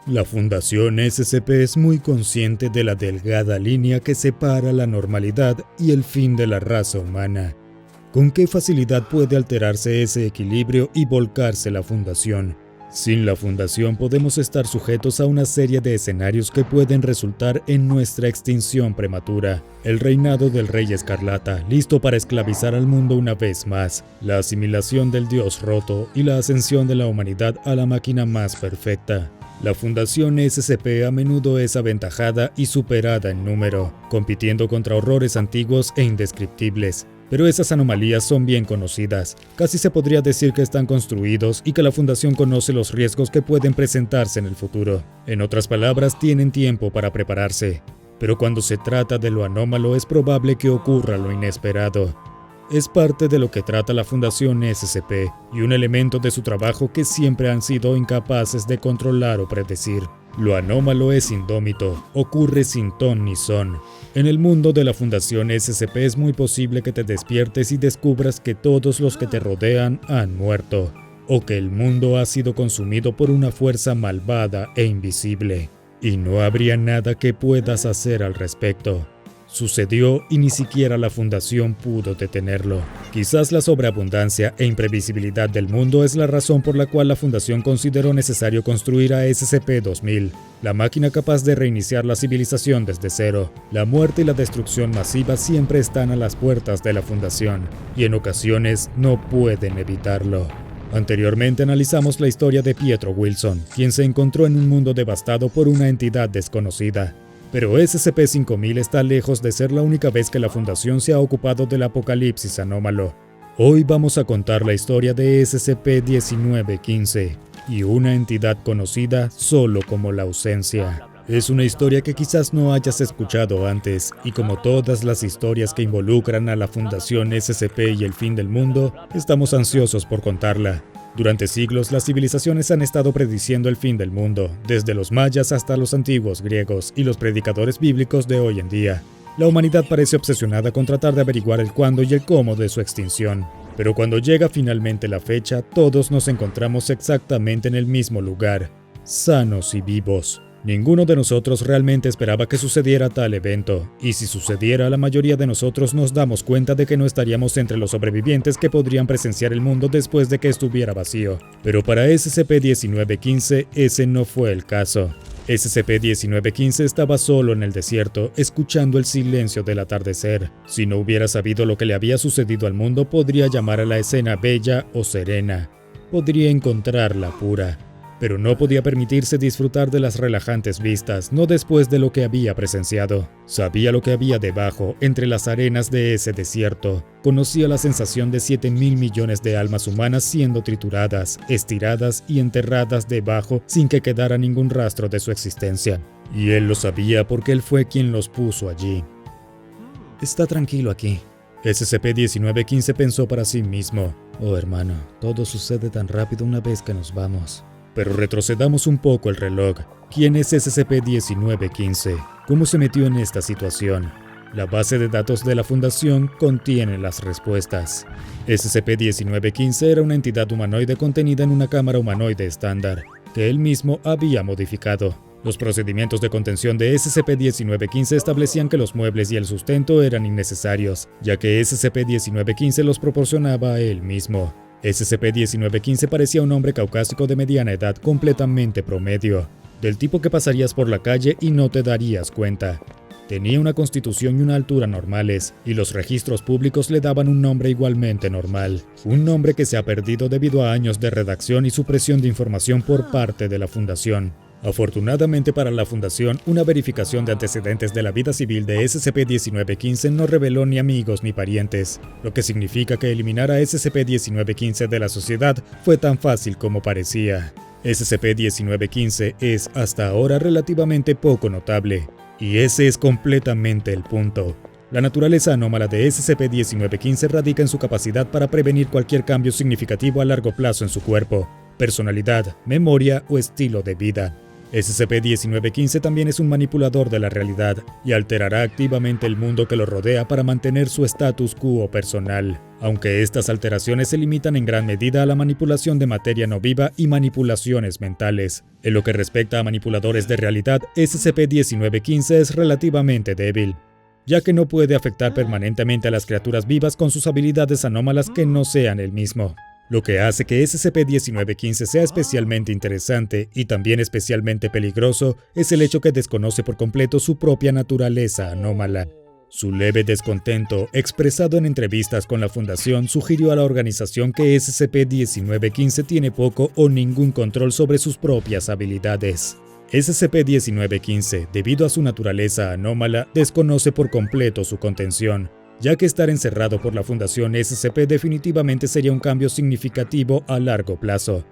La Fundación SCP es muy consciente de la delgada línea que separa la normalidad y el fin de la raza humana. ¿Con qué facilidad puede alterarse ese equilibrio y volcarse la Fundación? Sin la Fundación podemos estar sujetos a una serie de escenarios que pueden resultar en nuestra extinción prematura. El reinado del Rey Escarlata, listo para esclavizar al mundo una vez más, la asimilación del Dios roto y la ascensión de la humanidad a la máquina más perfecta. La Fundación SCP a menudo es aventajada y superada en número, compitiendo contra horrores antiguos e indescriptibles. Pero esas anomalías son bien conocidas. Casi se podría decir que están construidos y que la Fundación conoce los riesgos que pueden presentarse en el futuro. En otras palabras, tienen tiempo para prepararse. Pero cuando se trata de lo anómalo es probable que ocurra lo inesperado. Es parte de lo que trata la Fundación SCP y un elemento de su trabajo que siempre han sido incapaces de controlar o predecir. Lo anómalo es indómito, ocurre sin ton ni son. En el mundo de la Fundación SCP es muy posible que te despiertes y descubras que todos los que te rodean han muerto, o que el mundo ha sido consumido por una fuerza malvada e invisible, y no habría nada que puedas hacer al respecto. Sucedió y ni siquiera la Fundación pudo detenerlo. Quizás la sobreabundancia e imprevisibilidad del mundo es la razón por la cual la Fundación consideró necesario construir a SCP-2000, la máquina capaz de reiniciar la civilización desde cero. La muerte y la destrucción masiva siempre están a las puertas de la Fundación, y en ocasiones no pueden evitarlo. Anteriormente analizamos la historia de Pietro Wilson, quien se encontró en un mundo devastado por una entidad desconocida. Pero SCP-5000 está lejos de ser la única vez que la Fundación se ha ocupado del apocalipsis anómalo. Hoy vamos a contar la historia de SCP-1915 y una entidad conocida solo como la ausencia. Es una historia que quizás no hayas escuchado antes, y como todas las historias que involucran a la Fundación SCP y el fin del mundo, estamos ansiosos por contarla. Durante siglos, las civilizaciones han estado prediciendo el fin del mundo, desde los mayas hasta los antiguos griegos y los predicadores bíblicos de hoy en día. La humanidad parece obsesionada con tratar de averiguar el cuándo y el cómo de su extinción. Pero cuando llega finalmente la fecha, todos nos encontramos exactamente en el mismo lugar, sanos y vivos. Ninguno de nosotros realmente esperaba que sucediera tal evento, y si sucediera, la mayoría de nosotros nos damos cuenta de que no estaríamos entre los sobrevivientes que podrían presenciar el mundo después de que estuviera vacío. Pero para SCP-1915 ese no fue el caso. SCP-1915 estaba solo en el desierto, escuchando el silencio del atardecer. Si no hubiera sabido lo que le había sucedido al mundo, podría llamar a la escena bella o serena. Podría encontrarla pura. Pero no podía permitirse disfrutar de las relajantes vistas, no después de lo que había presenciado. Sabía lo que había debajo, entre las arenas de ese desierto. Conocía la sensación de 7.000 millones de almas humanas siendo trituradas, estiradas y enterradas debajo sin que quedara ningún rastro de su existencia. Y él lo sabía porque él fue quien los puso allí. Está tranquilo aquí. SCP-1915 pensó para sí mismo. Oh hermano, todo sucede tan rápido una vez que nos vamos. Pero retrocedamos un poco el reloj. ¿Quién es SCP-1915? ¿Cómo se metió en esta situación? La base de datos de la Fundación contiene las respuestas. SCP-1915 era una entidad humanoide contenida en una cámara humanoide estándar, que él mismo había modificado. Los procedimientos de contención de SCP-1915 establecían que los muebles y el sustento eran innecesarios, ya que SCP-1915 los proporcionaba a él mismo. SCP-1915 parecía un hombre caucásico de mediana edad completamente promedio, del tipo que pasarías por la calle y no te darías cuenta. Tenía una constitución y una altura normales, y los registros públicos le daban un nombre igualmente normal. Un nombre que se ha perdido debido a años de redacción y supresión de información por parte de la Fundación. Afortunadamente para la Fundación, una verificación de antecedentes de la vida civil de SCP-1915 no reveló ni amigos ni parientes, lo que significa que eliminar a SCP-1915 de la sociedad fue tan fácil como parecía. SCP-1915 es, hasta ahora, relativamente poco notable, y ese es completamente el punto. La naturaleza anómala de SCP-1915 radica en su capacidad para prevenir cualquier cambio significativo a largo plazo en su cuerpo, personalidad, memoria o estilo de vida. SCP-1915 también es un manipulador de la realidad y alterará activamente el mundo que lo rodea para mantener su status quo personal, aunque estas alteraciones se limitan en gran medida a la manipulación de materia no viva y manipulaciones mentales. En lo que respecta a manipuladores de realidad, SCP-1915 es relativamente débil, ya que no puede afectar permanentemente a las criaturas vivas con sus habilidades anómalas que no sean él mismo. Lo que hace que SCP-1915 sea especialmente interesante y también especialmente peligroso es el hecho que desconoce por completo su propia naturaleza anómala. Su leve descontento, expresado en entrevistas con la Fundación, sugirió a la organización que SCP-1915 tiene poco o ningún control sobre sus propias habilidades. SCP-1915, debido a su naturaleza anómala, desconoce por completo su contención, ya que estar encerrado por la Fundación SCP definitivamente sería un cambio significativo a largo plazo.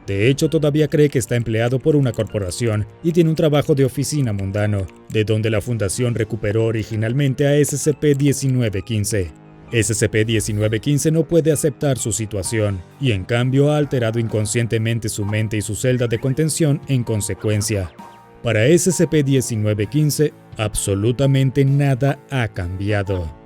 De hecho, todavía cree que está empleado por una corporación y tiene un trabajo de oficina mundano, de donde la Fundación recuperó originalmente a SCP-1915. SCP-1915 no puede aceptar su situación, y en cambio ha alterado inconscientemente su mente y su celda de contención en consecuencia. Para SCP-1915, absolutamente nada ha cambiado.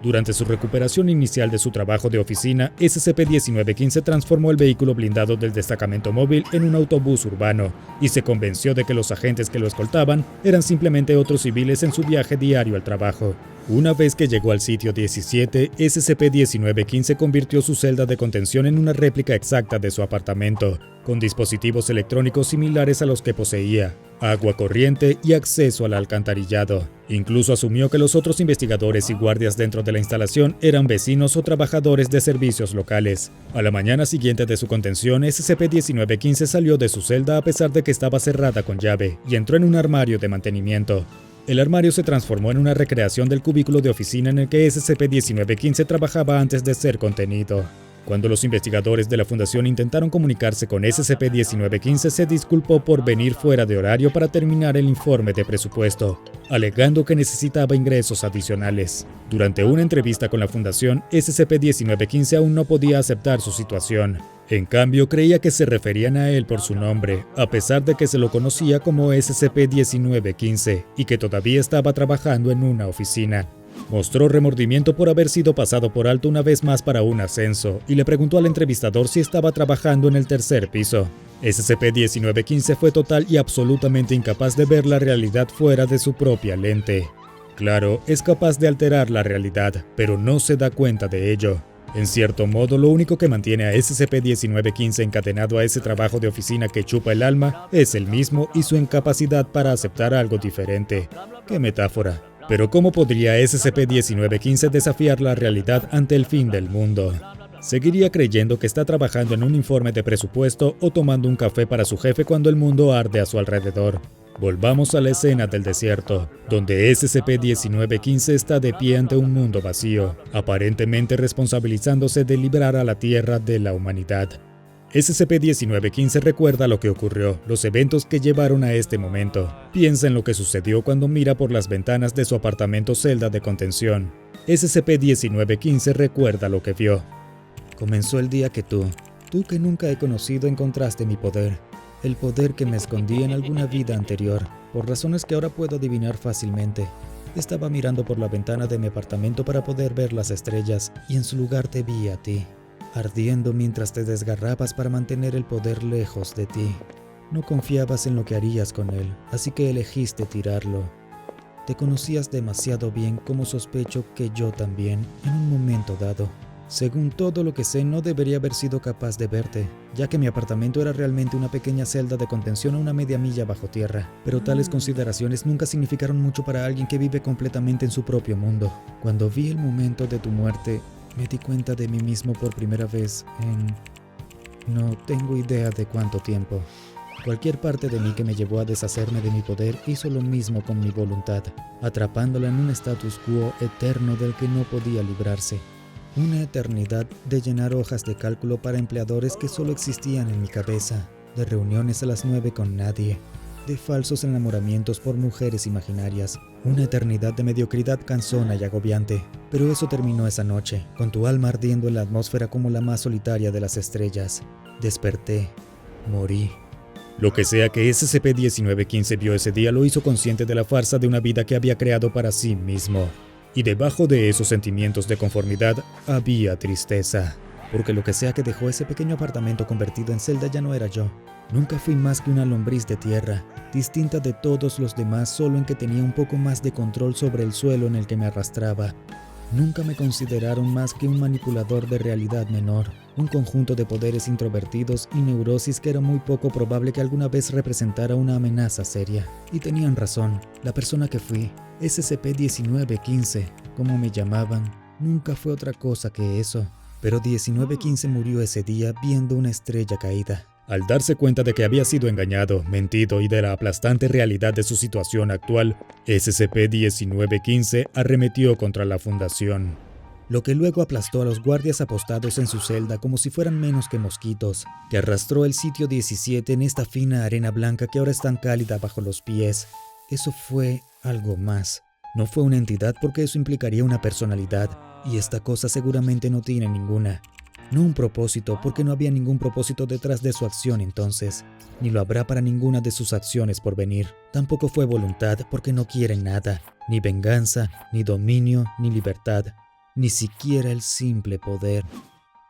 Durante su recuperación inicial de su trabajo de oficina, SCP-1915 transformó el vehículo blindado del destacamento móvil en un autobús urbano y se convenció de que los agentes que lo escoltaban eran simplemente otros civiles en su viaje diario al trabajo. Una vez que llegó al sitio 17, SCP-1915 convirtió su celda de contención en una réplica exacta de su apartamento, con dispositivos electrónicos similares a los que poseía, agua corriente y acceso al alcantarillado. Incluso asumió que los otros investigadores y guardias dentro de la instalación eran vecinos o trabajadores de servicios locales. A la mañana siguiente de su contención, SCP-1915 salió de su celda a pesar de que estaba cerrada con llave y entró en un armario de mantenimiento. El armario se transformó en una recreación del cubículo de oficina en el que SCP-1915 trabajaba antes de ser contenido. Cuando los investigadores de la Fundación intentaron comunicarse con SCP-1915, se disculpó por venir fuera de horario para terminar el informe de presupuesto, alegando que necesitaba ingresos adicionales. Durante una entrevista con la Fundación, SCP-1915 aún no podía aceptar su situación. En cambio, creía que se referían a él por su nombre, a pesar de que se lo conocía como SCP-1915 y que todavía estaba trabajando en una oficina. Mostró remordimiento por haber sido pasado por alto una vez más para un ascenso y le preguntó al entrevistador si estaba trabajando en el tercer piso. SCP-1915 fue total y absolutamente incapaz de ver la realidad fuera de su propia lente. Claro, es capaz de alterar la realidad, pero no se da cuenta de ello. En cierto modo, lo único que mantiene a SCP-1915 encadenado a ese trabajo de oficina que chupa el alma es él mismo y su incapacidad para aceptar algo diferente. ¡Qué metáfora! Pero ¿cómo podría SCP-1915 desafiar la realidad ante el fin del mundo? Seguiría creyendo que está trabajando en un informe de presupuesto o tomando un café para su jefe cuando el mundo arde a su alrededor. Volvamos a la escena del desierto, donde SCP-1915 está de pie ante un mundo vacío, aparentemente responsabilizándose de librar a la Tierra de la humanidad. SCP-1915 recuerda lo que ocurrió, los eventos que llevaron a este momento. Piensa en lo que sucedió cuando mira por las ventanas de su apartamento celda de contención. SCP-1915 recuerda lo que vio. Comenzó el día que tú que nunca he conocido, encontraste mi poder. El poder que me escondí en alguna vida anterior, por razones que ahora puedo adivinar fácilmente. Estaba mirando por la ventana de mi apartamento para poder ver las estrellas, y en su lugar te vi a ti, ardiendo mientras te desgarrabas para mantener el poder lejos de ti. No confiabas en lo que harías con él, así que elegiste tirarlo. Te conocías demasiado bien como sospecho que yo también, en un momento dado. Según todo lo que sé, no debería haber sido capaz de verte, ya que mi apartamento era realmente una pequeña celda de contención a una media milla bajo tierra. Pero tales consideraciones nunca significaron mucho para alguien que vive completamente en su propio mundo. Cuando vi el momento de tu muerte, me di cuenta de mí mismo por primera vez en... no tengo idea de cuánto tiempo. Cualquier parte de mí que me llevó a deshacerme de mi poder hizo lo mismo con mi voluntad, atrapándola en un status quo eterno del que no podía librarse. Una eternidad de llenar hojas de cálculo para empleadores que solo existían en mi cabeza, de reuniones a las 9 con nadie, de falsos enamoramientos por mujeres imaginarias, una eternidad de mediocridad cansona y agobiante. Pero eso terminó esa noche, con tu alma ardiendo en la atmósfera como la más solitaria de las estrellas. Desperté, morí. Lo que sea que SCP-1915 vio ese día lo hizo consciente de la farsa de una vida que había creado para sí mismo. Y debajo de esos sentimientos de conformidad había tristeza. Porque lo que sea que dejó ese pequeño apartamento convertido en celda ya no era yo. Nunca fui más que una lombriz de tierra, distinta de todos los demás solo en que tenía un poco más de control sobre el suelo en el que me arrastraba. Nunca me consideraron más que un manipulador de realidad menor, un conjunto de poderes introvertidos y neurosis que era muy poco probable que alguna vez representara una amenaza seria. Y tenían razón, la persona que fui, SCP-1915, como me llamaban, nunca fue otra cosa que eso. Pero 1915 murió ese día viendo una estrella caída. Al darse cuenta de que había sido engañado, mentido y de la aplastante realidad de su situación actual, SCP-1915 arremetió contra la Fundación. Lo que luego aplastó a los guardias apostados en su celda como si fueran menos que mosquitos, que arrastró el sitio 17 en esta fina arena blanca que ahora es tan cálida bajo los pies. Eso fue algo más. No fue una entidad porque eso implicaría una personalidad, y esta cosa seguramente no tiene ninguna. No un propósito, porque no había ningún propósito detrás de su acción entonces, ni lo habrá para ninguna de sus acciones por venir. Tampoco fue voluntad, porque no quiere nada, ni venganza, ni dominio, ni libertad, ni siquiera el simple poder.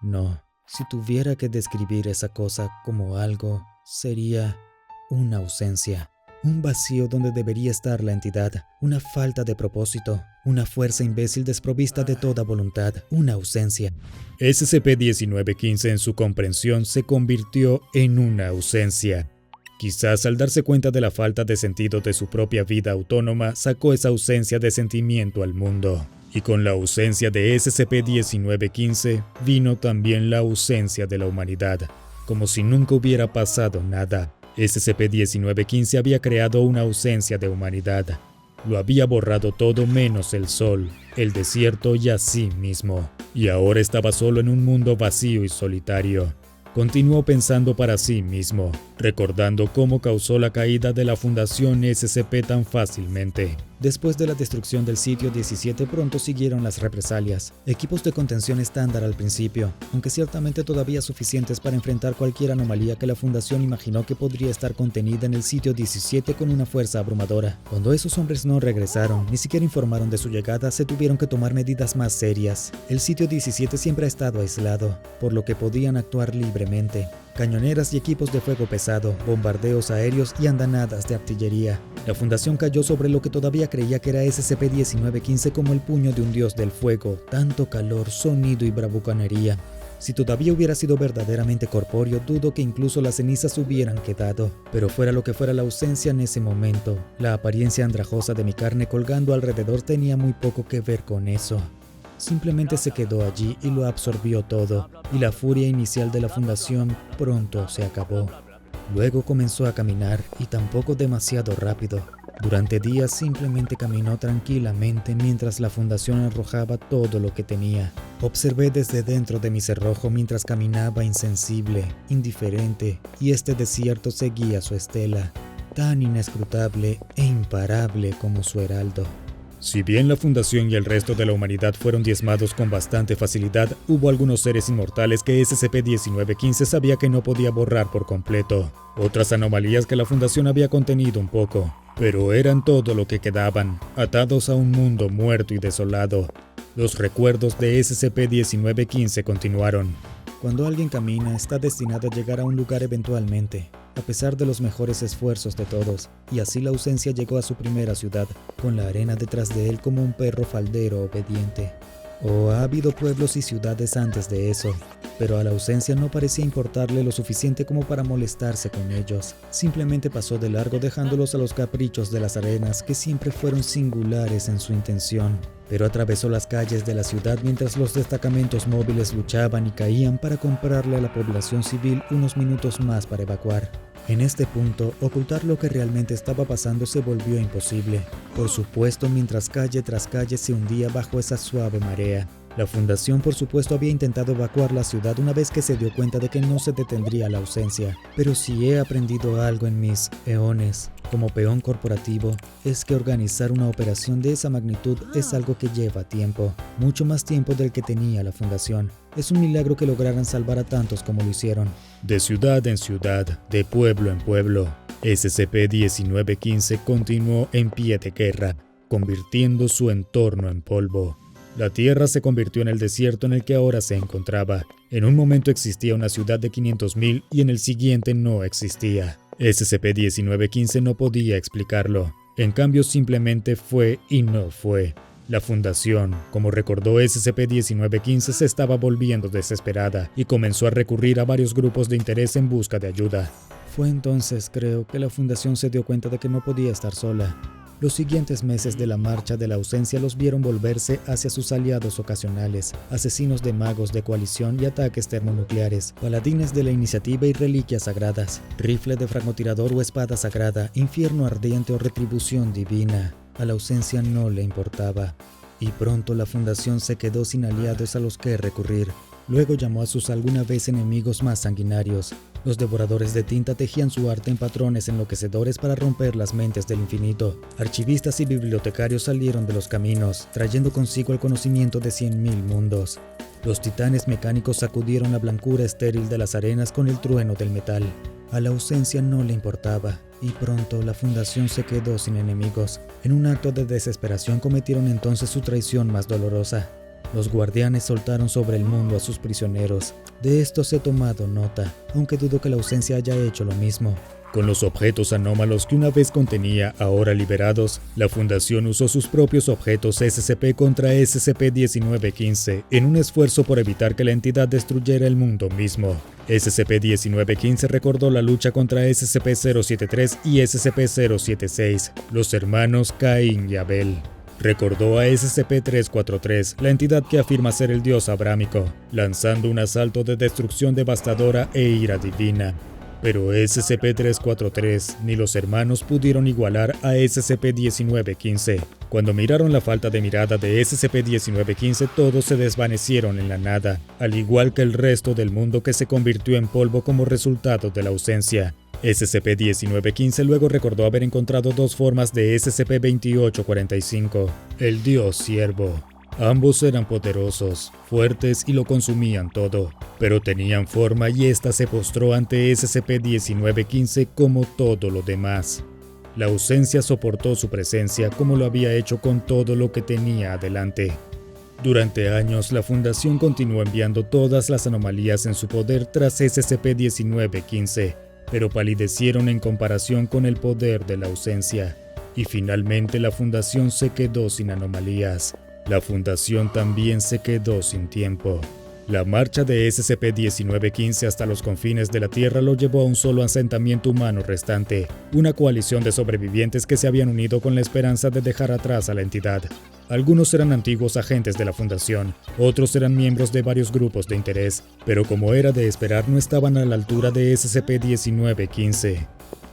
No, si tuviera que describir esa cosa como algo, sería una ausencia. Un vacío donde debería estar la entidad, una falta de propósito, una fuerza imbécil desprovista de toda voluntad, una ausencia. SCP-1915 en su comprensión se convirtió en una ausencia. Quizás al darse cuenta de la falta de sentido de su propia vida autónoma, sacó esa ausencia de sentimiento al mundo. Y con la ausencia de SCP-1915 vino también la ausencia de la humanidad, como si nunca hubiera pasado nada. SCP-1915 había creado una ausencia de humanidad. Lo había borrado todo menos el sol, el desierto y a sí mismo. Y ahora estaba solo en un mundo vacío y solitario. Continuó pensando para sí mismo, recordando cómo causó la caída de la Fundación SCP tan fácilmente. Después de la destrucción del sitio 17 pronto siguieron las represalias. Equipos de contención estándar al principio, aunque ciertamente todavía suficientes para enfrentar cualquier anomalía que la Fundación imaginó que podría estar contenida en el sitio 17 con una fuerza abrumadora. Cuando esos hombres no regresaron, ni siquiera informaron de su llegada, se tuvieron que tomar medidas más serias. El sitio 17 siempre ha estado aislado, por lo que podían actuar libremente. Cañoneras y equipos de fuego pesado, bombardeos aéreos y andanadas de artillería. La Fundación cayó sobre lo que todavía creía que era SCP-1915 como el puño de un dios del fuego, tanto calor, sonido y bravuconería. Si todavía hubiera sido verdaderamente corpóreo, dudo que incluso las cenizas hubieran quedado. Pero fuera lo que fuera la ausencia en ese momento, la apariencia andrajosa de mi carne colgando alrededor tenía muy poco que ver con eso. Simplemente se quedó allí y lo absorbió todo, y la furia inicial de la Fundación pronto se acabó. Luego comenzó a caminar, y tampoco demasiado rápido. Durante días simplemente caminó tranquilamente mientras la Fundación arrojaba todo lo que tenía. Observé desde dentro de mi cerrojo mientras caminaba insensible, indiferente, y este desierto seguía su estela, tan inescrutable e imparable como su heraldo. Si bien la Fundación y el resto de la humanidad fueron diezmados con bastante facilidad, hubo algunos seres inmortales que SCP-1915 sabía que no podía borrar por completo. Otras anomalías que la Fundación había contenido un poco, pero eran todo lo que quedaban, atados a un mundo muerto y desolado. Los recuerdos de SCP-1915 continuaron. Cuando alguien camina, está destinado a llegar a un lugar eventualmente, a pesar de los mejores esfuerzos de todos, y así la ausencia llegó a su primera ciudad, con la arena detrás de él como un perro faldero obediente. Ha habido pueblos y ciudades antes de eso, pero a la ausencia no parecía importarle lo suficiente como para molestarse con ellos. Simplemente pasó de largo dejándolos a los caprichos de las arenas que siempre fueron singulares en su intención. Pero atravesó las calles de la ciudad mientras los destacamentos móviles luchaban y caían para comprarle a la población civil unos minutos más para evacuar. En este punto, ocultar lo que realmente estaba pasando se volvió imposible. Por supuesto, mientras calle tras calle se hundía bajo esa suave marea. La Fundación, por supuesto, había intentado evacuar la ciudad una vez que se dio cuenta de que no se detendría la ausencia. Pero si he aprendido algo en mis eones, como peón corporativo, es que organizar una operación de esa magnitud es algo que lleva tiempo, mucho más tiempo del que tenía la fundación. Es un milagro que lograran salvar a tantos como lo hicieron. De ciudad en ciudad, de pueblo en pueblo, SCP-1915 continuó en pie de guerra, convirtiendo su entorno en polvo. La Tierra se convirtió en el desierto en el que ahora se encontraba. En un momento existía una ciudad de 500.000 y en el siguiente no existía. SCP-1915 no podía explicarlo. En cambio, simplemente fue y no fue. La Fundación, como recordó SCP-1915, se estaba volviendo desesperada y comenzó a recurrir a varios grupos de interés en busca de ayuda. Fue entonces, creo, que la Fundación se dio cuenta de que no podía estar sola. Los siguientes meses de la Marcha de la Ausencia los vieron volverse hacia sus aliados ocasionales, asesinos de magos de coalición y ataques termonucleares, paladines de la iniciativa y reliquias sagradas, rifle de francotirador o espada sagrada, infierno ardiente o retribución divina. A la Ausencia no le importaba. Y pronto la Fundación se quedó sin aliados a los que recurrir. Luego llamó a sus alguna vez enemigos más sanguinarios. Los devoradores de tinta tejían su arte en patrones enloquecedores para romper las mentes del infinito. Archivistas y bibliotecarios salieron de los caminos, trayendo consigo el conocimiento de 100.000 mundos. Los titanes mecánicos sacudieron la blancura estéril de las arenas con el trueno del metal. A la Ausencia no le importaba, y pronto la Fundación se quedó sin enemigos. En un acto de desesperación cometieron entonces su traición más dolorosa. Los guardianes soltaron sobre el mundo a sus prisioneros. De esto se ha tomado nota, aunque dudo que la Ausencia haya hecho lo mismo. Con los objetos anómalos que una vez contenía, ahora liberados, la Fundación usó sus propios objetos SCP contra SCP-1915 en un esfuerzo por evitar que la entidad destruyera el mundo mismo. SCP-1915 recordó la lucha contra SCP-073 y SCP-076, los hermanos Caín y Abel. Recordó a SCP-343, la entidad que afirma ser el dios abrámico, lanzando un asalto de destrucción devastadora e ira divina. Pero SCP-343 ni los hermanos pudieron igualar a SCP-1915. Cuando miraron la falta de mirada de SCP-1915, todos se desvanecieron en la nada, al igual que el resto del mundo que se convirtió en polvo como resultado de la Ausencia. SCP-1915 luego recordó haber encontrado dos formas de SCP-2845, el Dios Siervo. Ambos eran poderosos, fuertes y lo consumían todo, pero tenían forma y ésta se postró ante SCP-1915 como todo lo demás. La Ausencia soportó su presencia como lo había hecho con todo lo que tenía adelante. Durante años, la Fundación continuó enviando todas las anomalías en su poder tras SCP-1915, pero palidecieron en comparación con el poder de la Ausencia, y finalmente la Fundación se quedó sin anomalías. La Fundación también se quedó sin tiempo. La marcha de SCP-1915 hasta los confines de la Tierra lo llevó a un solo asentamiento humano restante, una coalición de sobrevivientes que se habían unido con la esperanza de dejar atrás a la entidad. Algunos eran antiguos agentes de la Fundación, otros eran miembros de varios grupos de interés, pero como era de esperar no estaban a la altura de SCP-1915.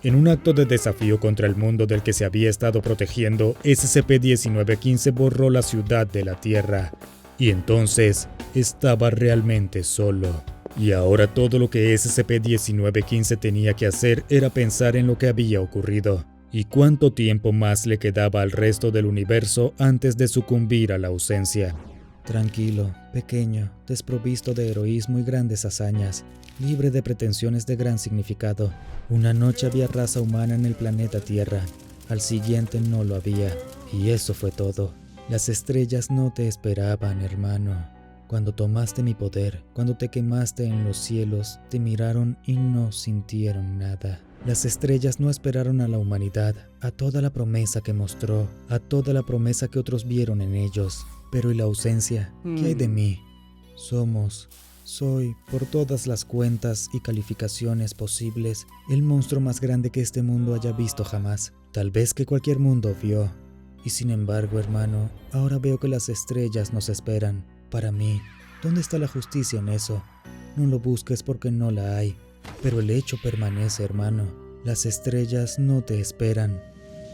En un acto de desafío contra el mundo del que se había estado protegiendo, SCP-1915 borró la ciudad de la Tierra. Y entonces, estaba realmente solo. Y ahora todo lo que SCP-1915 tenía que hacer era pensar en lo que había ocurrido. Y cuánto tiempo más le quedaba al resto del universo antes de sucumbir a la Ausencia. Tranquilo, pequeño, desprovisto de heroísmo y grandes hazañas, libre de pretensiones de gran significado. Una noche había raza humana en el planeta Tierra, al siguiente no lo había, y eso fue todo. Las estrellas no te esperaban, hermano. Cuando tomaste mi poder, cuando te quemaste en los cielos, te miraron y no sintieron nada. Las estrellas no esperaron a la humanidad, a toda la promesa que mostró, a toda la promesa que otros vieron en ellos. Pero ¿y la Ausencia? ¿Qué hay de mí? Soy, por todas las cuentas y calificaciones posibles, el monstruo más grande que este mundo haya visto jamás. Tal vez que cualquier mundo vio. Y sin embargo, hermano, ahora veo que las estrellas nos esperan. Para mí, ¿dónde está la justicia en eso? No lo busques porque no la hay. Pero el hecho permanece, hermano. Las estrellas no te esperan,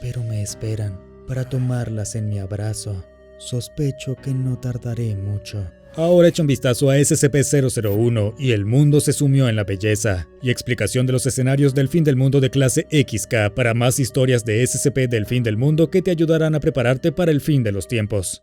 pero me esperan para tomarlas en mi abrazo. Sospecho que no tardaré mucho. Ahora echa un vistazo a SCP-001 y el mundo se sumió en la belleza, y explicación de los escenarios del fin del mundo de clase XK para más historias de SCP del fin del mundo que te ayudarán a prepararte para el fin de los tiempos.